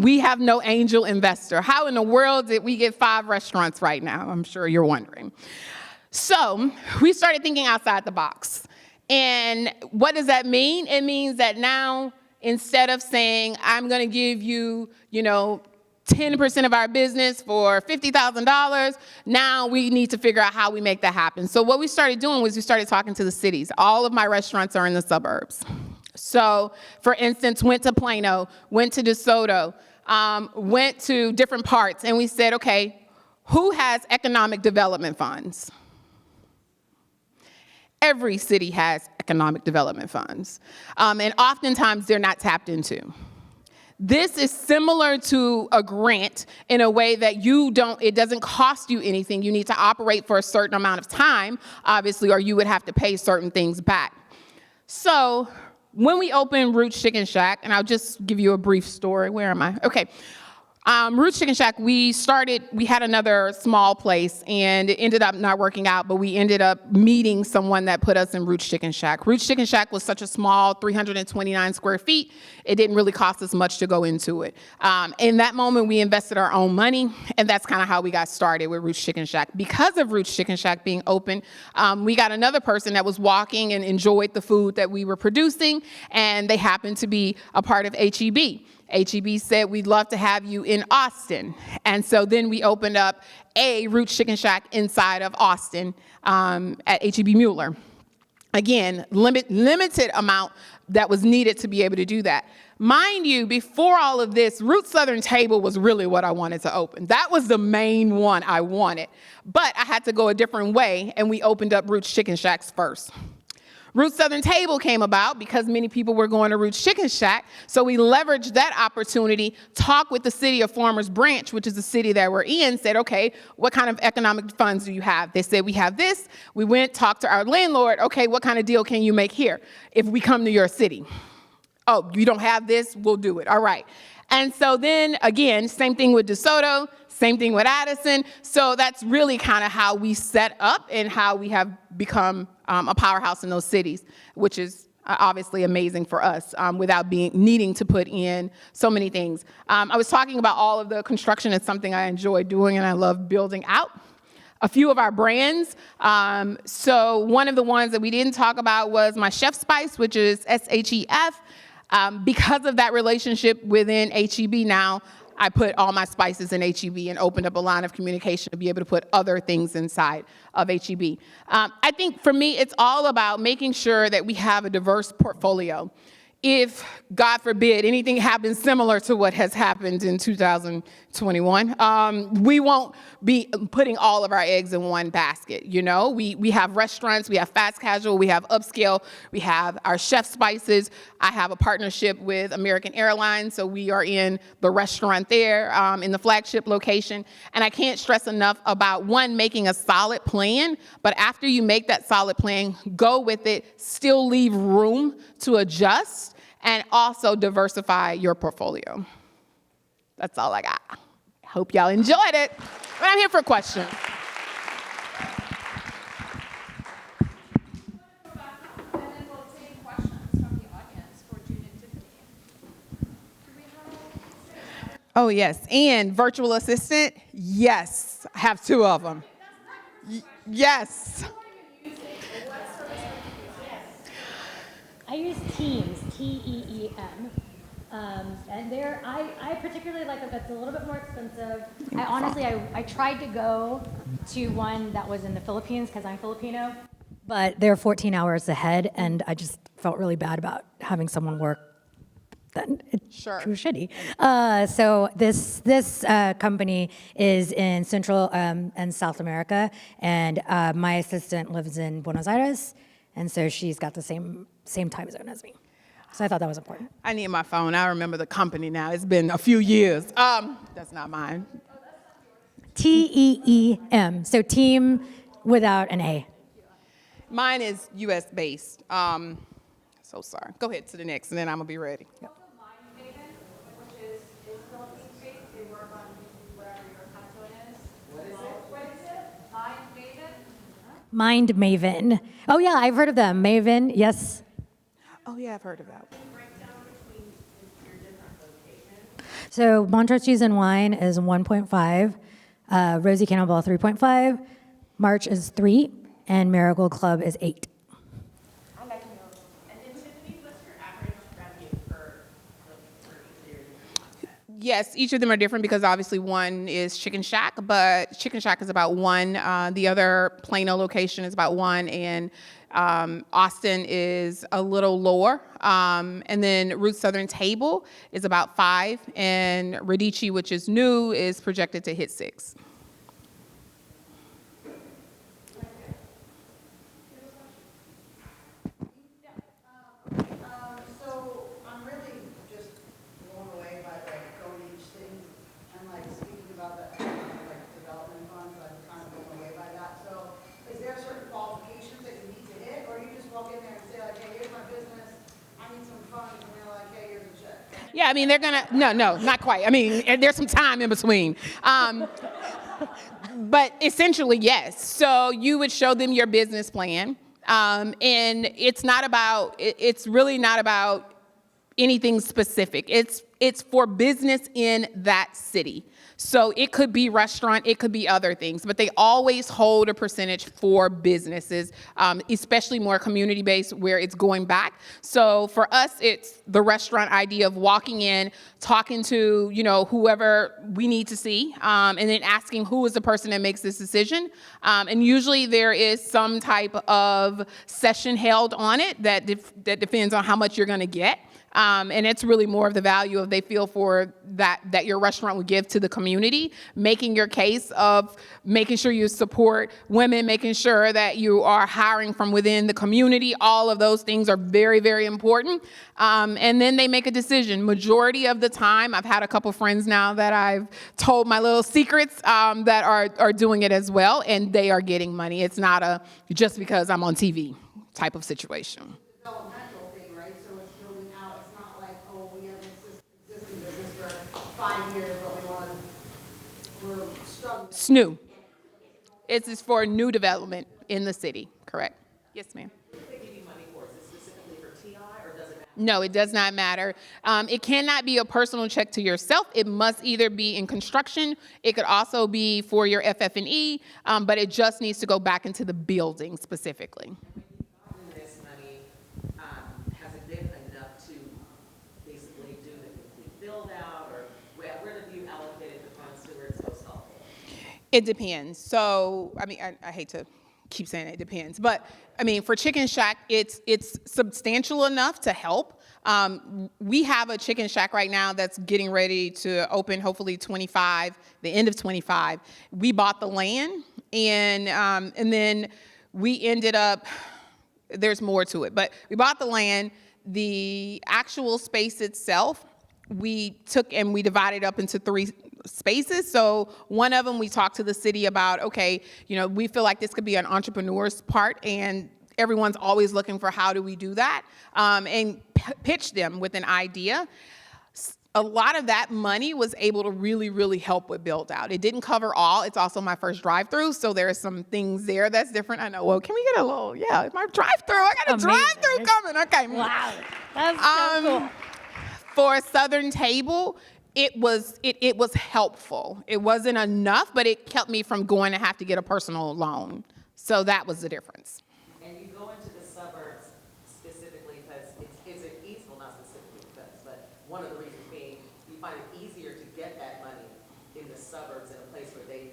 We have no angel investor. How in the world did we get 5 restaurants right now? I'm sure you're wondering. So we started thinking outside the box. And what does that mean? It means that now, instead of saying, I'm going to give you, 10% of our business for $50,000, now we need to figure out how we make that happen. So what we started doing was we started talking to the cities. All of my restaurants are in the suburbs. So, for instance, went to Plano, went to DeSoto, went to different parts, and we said, okay, who has economic development funds? Every city has economic development funds, and oftentimes they're not tapped into. This is similar to a grant in a way that it doesn't cost you anything. You need to operate for a certain amount of time, obviously, or you would have to pay certain things back. So when we opened Roots Chicken Shack, and I'll just give you a brief story. Where am I? Okay. Roots Chicken Shack, we had another small place, and it ended up not working out, but we ended up meeting someone that put us in Roots Chicken Shack. Roots Chicken Shack was such a small 329 square feet, it didn't really cost us much to go into it. In that moment, we invested our own money, and that's kind of how we got started with Roots Chicken Shack. Because of Roots Chicken Shack being open, we got another person that was walking and enjoyed the food that we were producing, and they happened to be a part of HEB. HEB said, we'd love to have you in Austin. And so then we opened up a Roots Chicken Shack inside of Austin at HEB Mueller. Again, limited amount that was needed to be able to do that. Mind you, before all of this, Roots Southern Table was really what I wanted to open. That was the main one I wanted. But I had to go a different way, and we opened up Roots Chicken Shacks first. Roots Southern Table came about because many people were going to Roots Chicken Shack, so we leveraged that opportunity, talked with the city of Farmers Branch, which is the city that we're in, said, okay, what kind of economic funds do you have? They said, we have this. We went, talked to our landlord, okay, what kind of deal can you make here if we come to your city? Oh, you don't have this? We'll do it. All right. And so then, again, same thing with DeSoto, same thing with Addison. So that's really kind of how we set up and how we have become a powerhouse in those cities, which is obviously amazing for us without needing to put in so many things. I was talking about all of the construction. It's something I enjoy doing and I love building out. A few of our brands. So one of the ones that we didn't talk about was my Chef Spice, which is SHEF. Because of that relationship within HEB now, I put all my spices in HEB and opened up a line of communication to be able to put other things inside of HEB. I think for me, it's all about making sure that we have a diverse portfolio. If, God forbid, anything happens similar to what has happened in 2021, we won't be putting all of our eggs in one basket, you know? We have restaurants, we have fast casual, we have upscale, we have our Chef Spices. I have a partnership with American Airlines, so we are in the restaurant there, in the flagship location. And I can't stress enough about, one, making a solid plan, but after you make that solid plan, go with it, still leave room to adjust, and also diversify your portfolio. That's all I got. Hope y'all enjoyed it, but I'm here for questions. And then we'll take questions from the audience for June and Tiffany. Do we have? Oh, yes, and virtual assistant, yes, I have two of them. Yes. I use Teams, T-E-E-M. And I particularly like it, but it's a little bit more expensive. I tried to go to one that was in the Philippines because I'm Filipino, but they're 14 hours ahead, and I just felt really bad about having someone work. Then it's Sure. shitty. So this company is in Central and South America, and my assistant lives in Buenos Aires, and so she's got the same time zone as me. So I thought that was important. I need my phone. I remember the company now. It's been a few years. That's not mine. T-E-E-M, so team without an A. Mine is US based. So sorry. Go ahead to the next, and then I'm gonna be ready. Yep. Which is Philippines-based. They work on wherever your time zone is. What is it? Mind Maven. Oh yeah, I've heard of them. Maven, yes. Oh yeah, I've heard of that. So Montrose Cheese and Wine is 1.5, Rosie Cannonball 3.5, March is 3, and Marigold Club is 8. I like those. And then Tiffany, what's your average revenue per each area? Yes, each of them are different because obviously one is Chicken Shack, but Chicken Shack is about 1. The other Plano location is about 1, and Austin is a little lower. And then Roots Southern Table is about 5, and Radici, which is new, is projected to hit 6. So I'm really just blown away by going to each thing and speaking about the development funds. I'm kind of blown away by that. So is there certain qualifications that you need to hit, or you just walk in there and say hey, here's my business, I need some funds, and they're like, hey, here's a check? Yeah, I mean, they're gonna, no, not quite. I mean, there's some time in between. But essentially, yes. So you would show them your business plan. And it's really not about anything specific. It's for business in that city. So it could be restaurant, it could be other things, but they always hold a percentage for businesses, especially more community-based where it's going back. So for us, it's the restaurant idea of walking in, talking to, whoever we need to see, and then asking who is the person that makes this decision. And usually there is some type of session held on it that depends on how much you're gonna get. And it's really more of the value of they feel for that your restaurant would give to the community, making your case of making sure you support women, making sure that you are hiring from within the community. All of those things are very, very important. And then they make a decision. Majority of the time, I've had a couple friends now that I've told my little secrets that are doing it as well, and they are getting money. It's not a just because I'm on TV type of situation. Developmental thing, right? So it's building out. It's not like, oh, we have this existing business for 5 years, but we're struggling. It's new. It's for new development in the city, correct? Yes, ma'am. If they give you money for, is it specifically for TI, or does it matter? No, it does not matter. It cannot be a personal check to yourself. It must either be in construction. It could also be for your FF&E, but it just needs to go back into the building specifically. This money, has it been enough to basically do the complete build out, or where have you allocated the funds to where it's most helpful? It depends. So, I hate to keep saying it depends, but for Chicken Shack, it's substantial enough to help. We have a Chicken Shack right now that's getting ready to open, hopefully the end of 25. We bought the land, and then we ended up, there's more to it, but we bought the land. The actual space itself, we took and we divided up into 3 spaces. So one of them, we talked to the city about, okay, we feel like this could be an entrepreneur's part, and everyone's always looking for how do we do that, and pitch them with an idea. A lot of that money was able to really, really help with build out. It didn't cover all. It's also my first drive-through, so there are some things there that's different. I know, well, can we get a little, my drive-through. I got a drive-through coming. Okay. Wow, that's so cool. For a Southern Table, it was helpful. It wasn't enough, but it kept me from going to have to get a personal loan. So that was the difference. And you go into the suburbs specifically because it's easy, well, not specifically because, but one of the reasons being you find it easier to get that money in the suburbs in a place where they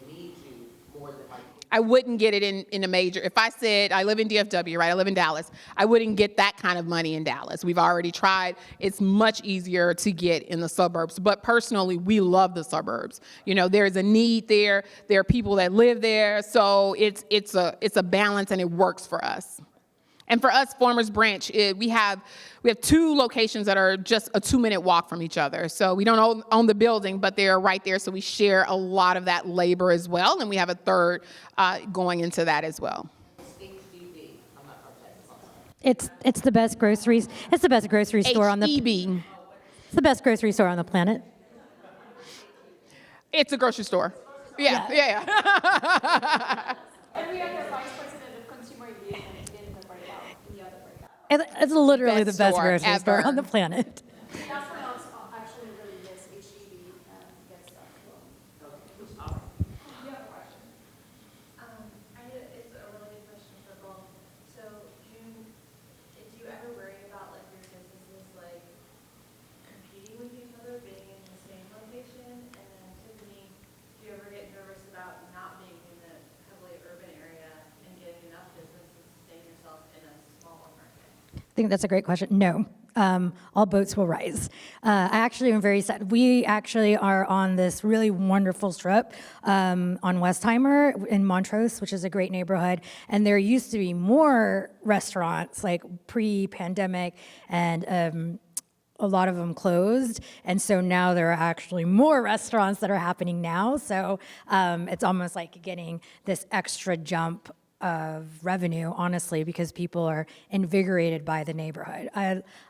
need you more than like. I wouldn't get it in a major. If I said I live in DFW, right? I live in Dallas. I wouldn't get that kind of money in Dallas. We've already tried. It's much easier to get in the suburbs. But personally, we love the suburbs. There's a need there. There are people that live there. So it's a balance, and it works for us. And for us, Farmers Branch, we have 2 locations that are just a 2-minute walk from each other. So we don't own the building, but they're right there. So we share a lot of that labor as well. And we have a third going into that as well. HEB. I'm not from Texas. I'm sorry. It's the best groceries. It's the best grocery store on the. HEB. It's the best grocery store on the planet. It's a grocery store. Yeah. And we have the vice president of consumer engagement in the breakout, in the other breakout. It's literally the Best best store grocery store ever. on the planet. That's when I was actually really miss HEB and get stuff. Awesome. You have a question? It's a related question for both. So, June, do you ever worry about like your businesses like competing with each other, being in the same location? And then Tiffany, do you ever get nervous about not being in the heavily urban area and getting enough business to sustain yourself in a smaller market? I think that's a great question. No. All boats will rise. I actually am very sad. We actually are on this really wonderful strip on Westheimer in Montrose, which is a great neighborhood. And there used to be more restaurants like pre-pandemic, and a lot of them closed. And so now there are actually more restaurants that are happening now. So it's almost like getting this extra jump of revenue, honestly, because people are invigorated by the neighborhood.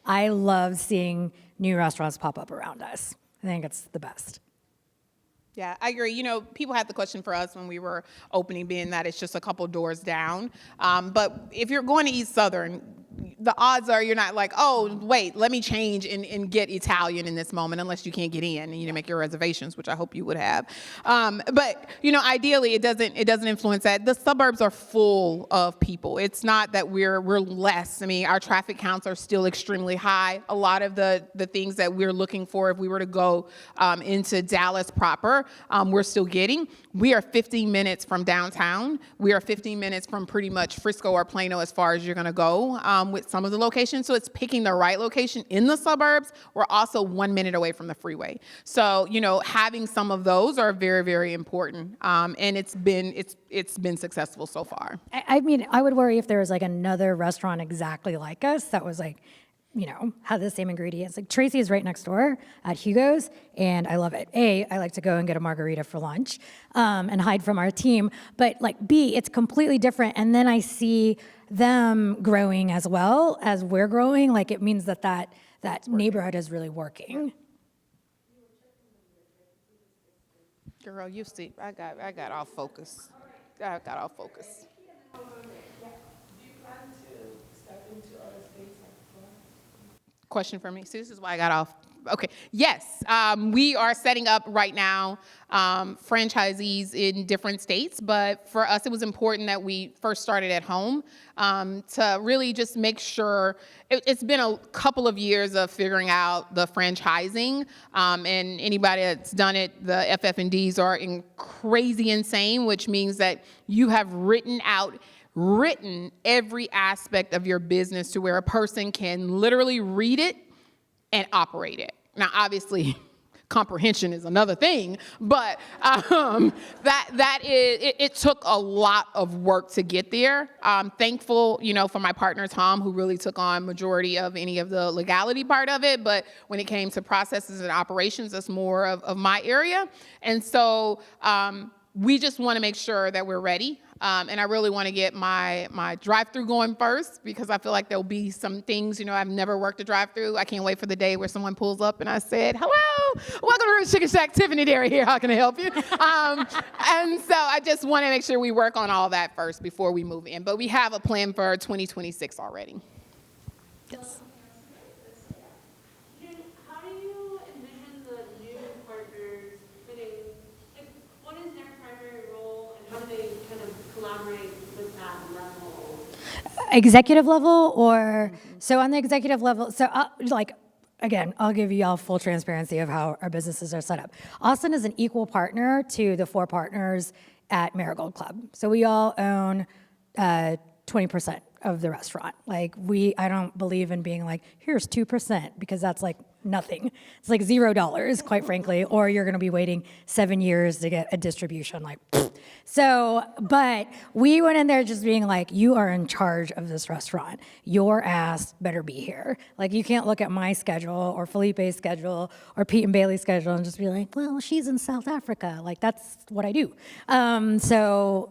I love seeing new restaurants pop up around us. I think it's the best. Yeah, I agree. You know, people had the question for us when we were opening, being that it's just a couple doors down. But if you're going to East Southern, the odds are you're not like, oh, wait, let me change and get Italian in this moment, unless you can't get in and you make your reservations, which I hope you would have. But you know, ideally, it doesn't influence that. The suburbs are full of people. It's not that we're less. I mean, our traffic counts are still extremely high. A lot of the things that we're looking for, if we were to go into Dallas proper, we're still getting. We are 15 minutes from downtown. We are 15 minutes from pretty much Frisco or Plano as far as you're going to go with some of the locations. So it's picking the right location in the suburbs. We're also 1 minute away from the freeway. So, you know, having some of those are very, very important. And it's been successful so far. I mean, I would worry if there was like another restaurant exactly like us that was like, you know, had the same ingredients. Like Tracy is right next door at Hugo's, and I love it. A, I like to go and get a margarita for lunch and hide from our team. But like B, it's completely different. And then I see them growing as well as we're growing. Like it means that neighborhood is really working. Girl, you see, I got off focus. I got off focus. Do you plan to step into other states like Florida? Question for me. See, this is why I got off. Okay. Yes, we are setting up right now franchisees in different states, but for us, it was important that we first started at home to really just make sure. It's been a couple of years of figuring out the franchising, and anybody that's done it, the FF&Ds are crazy insane, which means that you have written every aspect of your business to where a person can literally read it and operate it. Now, obviously, comprehension is another thing, but it took a lot of work to get there. I'm thankful, you know, for my partner Tom, who really took on majority of any of the legality part of it. But when it came to processes and operations, that's more of my area. And so we just want to make sure that we're ready. And I really want to get my drive-through going first, because I feel like there'll be some things, you know, I've never worked a drive-through. I can't wait for the day where someone pulls up and I said, hello, welcome to Chicken Shack, Tiffany Derry here. How can I help you? And so I just want to make sure we work on all that first before we move in. But we have a plan for 2026 already. Yes. How do you envision the new partners fitting? Like, what is their primary role, and how do they kind of collaborate with that level? Executive level, or so on the executive level. So again, I'll give you all full transparency of how our businesses are set up. Austin is an equal partner to the 4 partners at Marigold Club. So we all own 20% of the restaurant. Like I don't believe in being like, here's 2%, because that's like nothing. It's like $0, quite frankly, or you're gonna be waiting 7 years to get a distribution, like, pfft. So, but we went in there just being like, you are in charge of this restaurant. Your ass better be here. Like, you can't look at my schedule or Felipe's schedule or Pete and Bailey's schedule and just be like, well, she's in South Africa. Like, that's what I do. So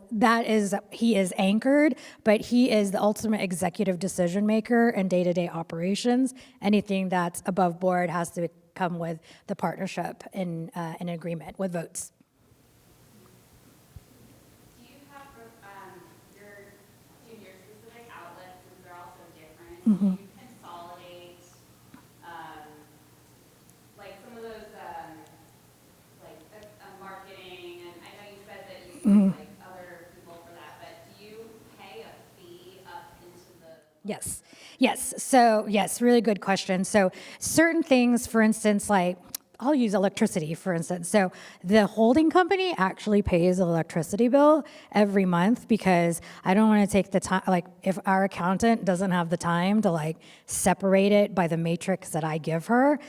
he is anchored, but he is the ultimate executive decision maker and day-to-day operations. Anything that's above board has to come with the partnership in an agreement with votes. Do you have your specific outlets, since they're all so different? Mm-hmm. Do you consolidate like some of those like marketing? And I know you said that you use like other people for that, but do you pay a fee up into the? Yes. So, yes, really good question. So certain things, for instance, like I'll use electricity, for instance. So the holding company actually pays an electricity bill every month, because I don't want to take the time, like if our accountant doesn't have the time to like separate it by the matrix that I give her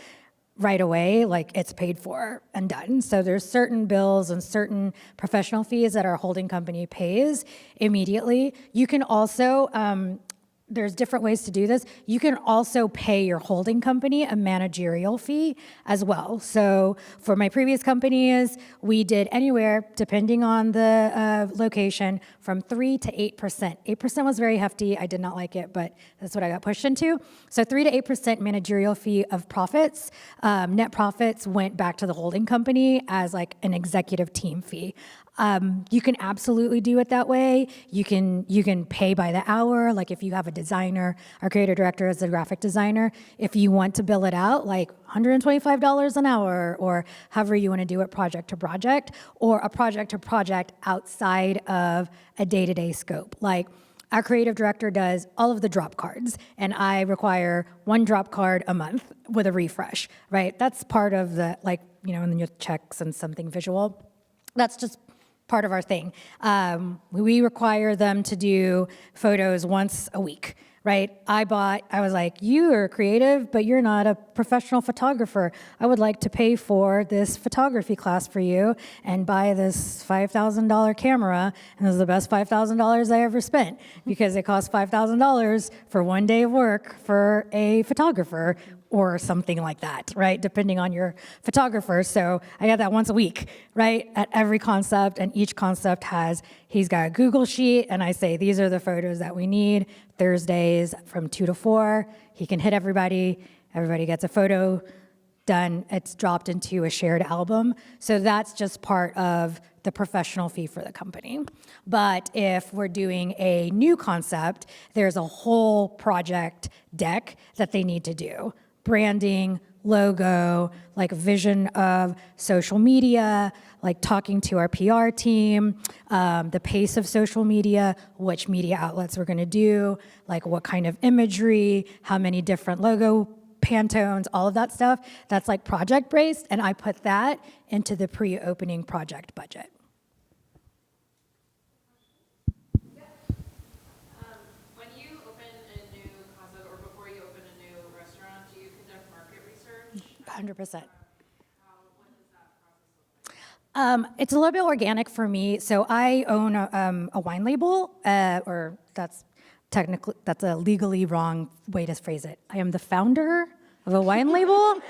right away, like it's paid for and done. So there's certain bills and certain professional fees that our holding company pays immediately. You can also, there's different ways to do this. You can also pay your holding company a managerial fee as well. So for my previous companies, we did anywhere, depending on the location, from 3 to 8%. 8% was very hefty. I did not like it, but that's what I got pushed into. So 3 to 8% managerial fee of profits. Net profits went back to the holding company as like an executive team fee. You can absolutely do it that way. You can pay by the hour. Like if you have a designer, our creative director is a graphic designer. If you want to bill it out, like $125 an hour, or however you want to do it, project to project, or a project to project outside of a day-to-day scope. Like our creative director does all of the drop cards, and I require one drop card a month with a refresh, right? That's part of the, like, you know, and then your checks and something visual. That's just part of our thing. We require them to do photos once a week, right? I was like, you are creative, but you're not a professional photographer. I would like to pay for this photography class for you and buy this $5,000 camera. And this is the best $5,000 I ever spent, because it costs $5,000 for one day of work for a photographer, or something like that, right? Depending on your photographer. So I got that once a week, right? At every concept, and each concept he's got a Google sheet, and I say, these are the photos that we need. Thursdays from 2 to 4, he can hit everybody gets a photo done, it's dropped into a shared album. So that's just part of the professional fee for the company. But if we're doing a new concept, there's a whole project deck that they need to do. Branding, logo, like vision of social media, like talking to our PR team, the pace of social media, which media outlets we're gonna do, like what kind of imagery, how many different logo Pantones, all of that stuff. That's like project-based, and I put that into the pre-opening project budget. When you open a new concept, or before you open a new restaurant, do you conduct market research? 100%. What does that process look like? It's a little bit organic for me. So I own a wine label, or that's a legally wrong way to phrase it. I am the founder of a wine label.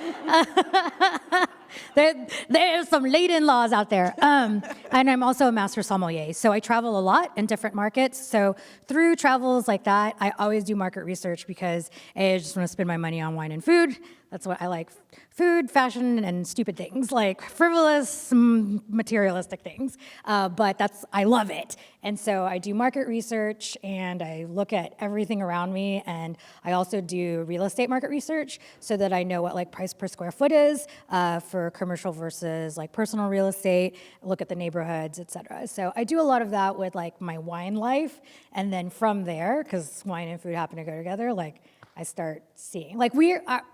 There's some latent laws out there. And I'm also a master sommelier. So I travel a lot in different markets. So through travels like that, I always do market research, because I just want to spend my money on wine and food. That's what I like. Food, fashion, and stupid things, like frivolous, materialistic things. But I love it. And so I do market research, and I look at everything around me. And I also do real estate market research, so that I know what like price per square foot is for commercial versus like personal real estate, look at the neighborhoods, et cetera. So I do a lot of that with like my wine life. And then from there, because wine and food happen to go together, like I start seeing, like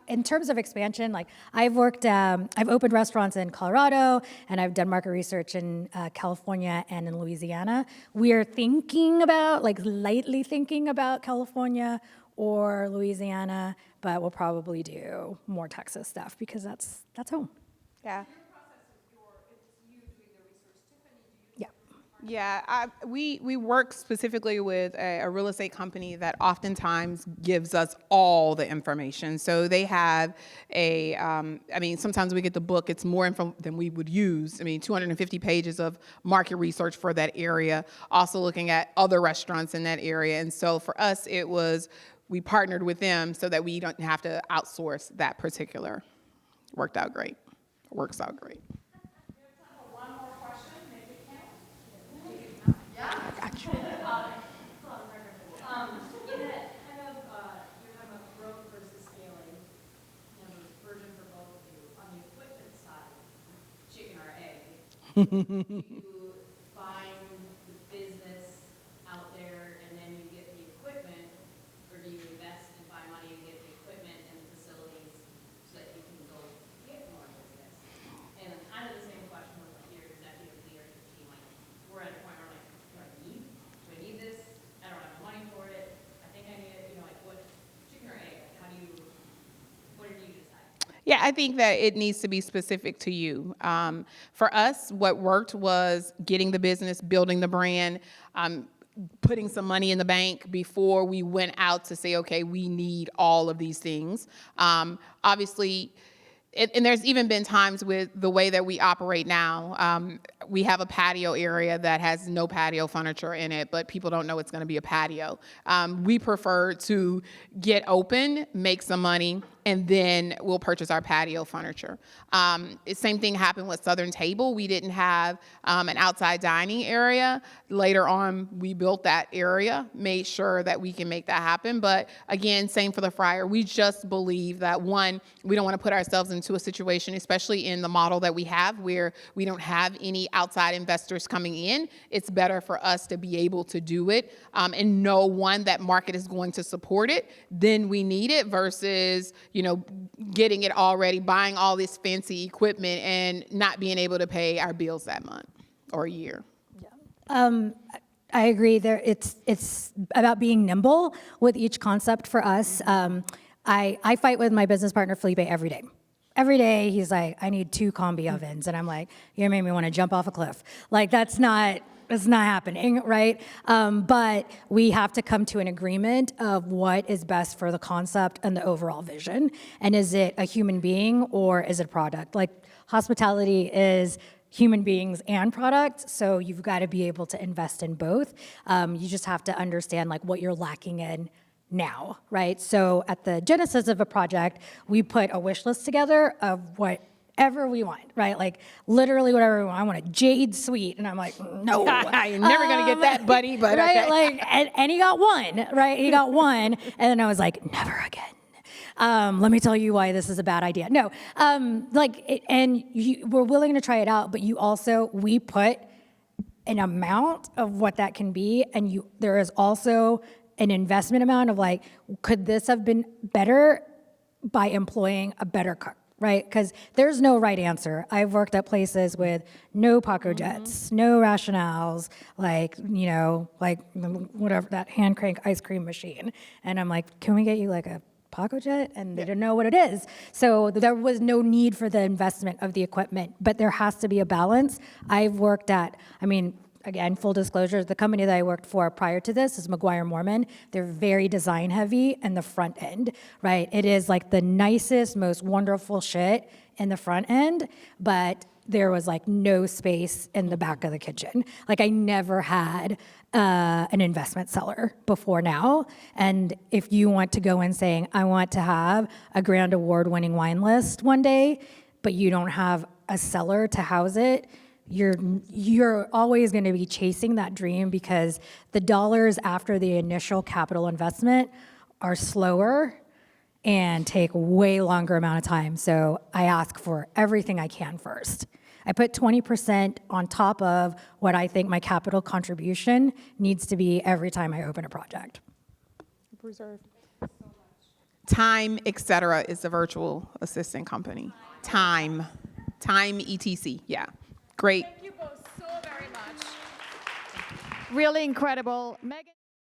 in terms of expansion, like I've opened restaurants in Colorado, and I've done market research in California and in Louisiana. We are lightly thinking about California or Louisiana, but we'll probably do more Texas stuff, because that's home. Yeah. Yeah. Yeah, we work specifically with a real estate company that oftentimes gives us all the information. So they have sometimes we get the book, it's more info than we would use. 250 pages of market research for that area, also looking at other restaurants in that area. And so for us, we partnered with them so that we don't have to outsource that particular. Works out great. One more question, make it count. You have a growth versus scaling, version for both of you. On the equipment side, chicken or egg, do you find the business out there and then you get the equipment, or do you invest and buy money to get the equipment and the facilities so that you can go get more business? And then kind of the same question with like your executive leadership team, like we're at a point where like, do I need this? I don't have the money for it. I think I need it, like what, chicken or egg? What did you decide? Yeah, I think that it needs to be specific to you. For us, what worked was getting the business, building the brand. putting some money in the bank before we went out to say, okay, we need all of these things. Obviously, and there's even been times with the way that we operate now. We have a patio area that has no patio furniture in it, but people don't know it's going to be a patio. We prefer to get open, make some money, and then we'll purchase our patio furniture. Same thing happened with Southern Table. We didn't have an outside dining area. Later on, we built that area, made sure that we can make that happen. But again, same for the Fryer. We just believe that, one, we don't want to put ourselves into a situation, especially in the model that we have where we don't have any outside investors coming in. It's better for us to be able to do it and know, one, that market is going to support it. Then we need it versus, getting it already, buying all this fancy equipment and not being able to pay our bills that month or year. I agree. It's about being nimble with each concept for us. I fight with my business partner, Felipe, every day. Every day, he's like, I need 2 combi ovens. And I'm like, you made me want to jump off a cliff. Like, that's not happening, right? But we have to come to an agreement of what is best for the concept and the overall vision. And is it a human being or is it a product? Like, hospitality is human beings and products, so you've got to be able to invest in both. You just have to understand like what you're lacking in now, right? So at the genesis of a project, we put a wish list together of whatever we want, right? Like literally whatever we want. I want a jade suite, and I'm like, no, You're never gonna get that, buddy. But right? okay. Like, and he got one, right? He got one, and then I was like, never again. Let me tell you why this is a bad idea. No, we're willing to try it out, but we put an amount of what that can be, and there is also an investment amount of like, could this have been better by employing a better cook, right? Because there's no right answer. I've worked at places with no Paco jets, no rationales, like whatever, that hand crank ice cream machine. And I'm like, can we get you like a Paco jet? And they didn't know what it is. So there was no need for the investment of the equipment, but there has to be a balance. Again, full disclosure, the company that I worked for prior to this is McGuire Mormon. They're very design heavy in the front end, right? It is like the nicest, most wonderful shit in the front end, but there was like no space in the back of the kitchen. Like I never had an investment seller before now. And if you want to go in saying, I want to have a grand award winning wine list one day, but you don't have a seller to house it, you're always going to be chasing that dream because the dollars after the initial capital investment are slower and take way longer amount of time. So I ask for everything I can first. I put 20% on top of what I think my capital contribution needs to be every time I open a project. Preserve. Time, etc. is the virtual assistant company. Time, etc. Yeah. Great. Thank you both so very much. Really incredible. Megan.